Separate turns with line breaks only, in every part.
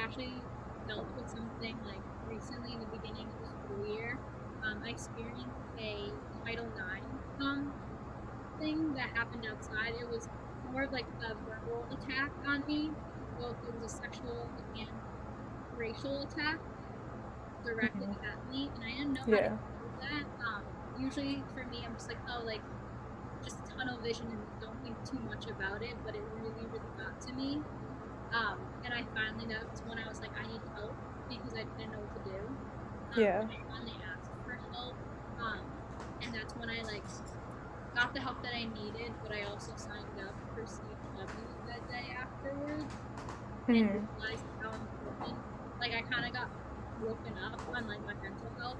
actually dealt with something like recently in the beginning of the school year. I experienced a Title IX thing that happened outside. It was more of like a verbal attack on me. Both it was a sexual and racial attack directed
Mhm.
at me, and I didn't know how to
Yeah.
deal with that. Usually for me, I'm just like, oh, like just tunnel vision and don't think too much about it. But it really, really got to me. And I finally, that's when I was like, I need help because I didn't know what to do.
Yeah.
And I finally asked for help. And that's when I like got the help that I needed, but I also signed up for CHW that day afterwards and
Mhm.
realized how important. Like I kind of got woken up on like my mental health.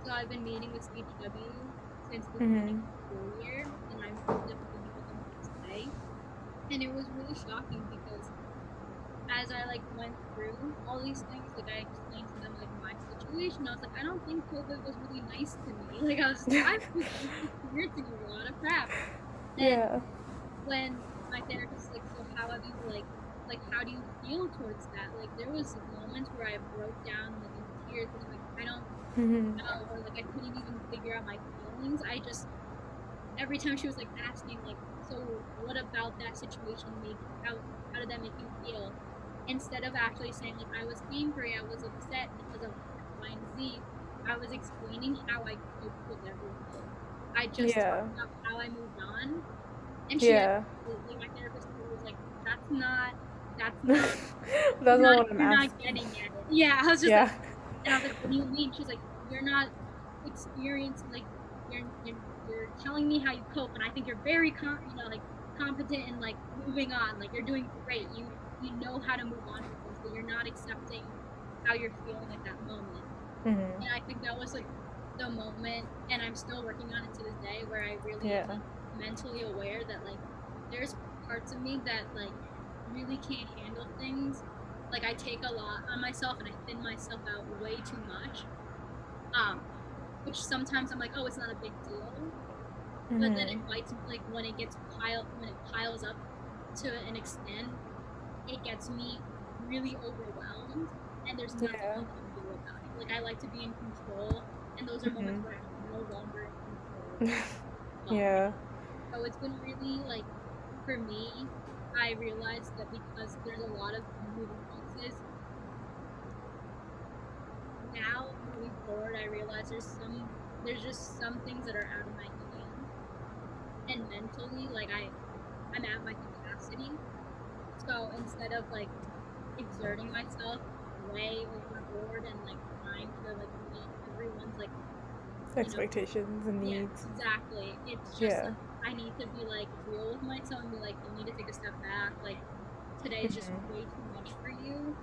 So I've been meeting with CHW since the beginning
Mhm.
of the school year, and I ended up meeting with them today. And it was really shocking because as I like went through all these things, like I explained to them like my situation. I was like, I don't think COVID was really nice to me. Like I was experiencing a lot of crap. And
Yeah.
when my therapist is like, so how have you like how do you feel towards that? Like there was moments where I broke down like in tears because I'm like, I don't
Mhm.
know, or like I couldn't even figure out my feelings. I just every time she was like asking like, so what about that situation made how did that make you feel? Instead of actually saying like I was angry, I was upset because of X, Y, and Z, I was explaining how I coped with everything. I just
Yeah.
talked about how I moved on, and she
Yeah.
actually, like my therapist was like, that's not
That's not what I'm
you're not
asking.
getting at it. Yeah, I was just like,
Yeah.
and I was like, what do you mean? She's like, you're not experienced like you're telling me how you cope, and I think you're very like competent and like moving on. Like you're doing great. You know how to move on from things, but you're not accepting how you're feeling at that moment.
Mhm.
And I think that was like the moment, and I'm still working on it to this day, where I really am
Yeah.
like mentally aware that like there's parts of me that like really can't handle things. Like I take a lot on myself and I thin myself out way too much. Um, which sometimes I'm like, oh, it's not a big deal, but then
Mhm.
it bites me. Like when it piles up to an extent, it gets me really overwhelmed, and there's nothing
Yeah.
I can do about it. Like I like to be in control, and those are moments
Mhm.
where I'm no longer in control.
Yeah.
So it's been really like for me, I realized that because there's a lot of moving pieces now moving forward, I realize there's just some things that are out of my hands, and mentally like I'm at my capacity. So instead of like exerting myself way overboard and like trying to like meet everyone's like you know
Expectations and
yeah,
needs.
exactly, it's just
Yeah.
like I need to be like real with myself and be like, you need to take a step back. Like today is just
Mhm.
way too much for you.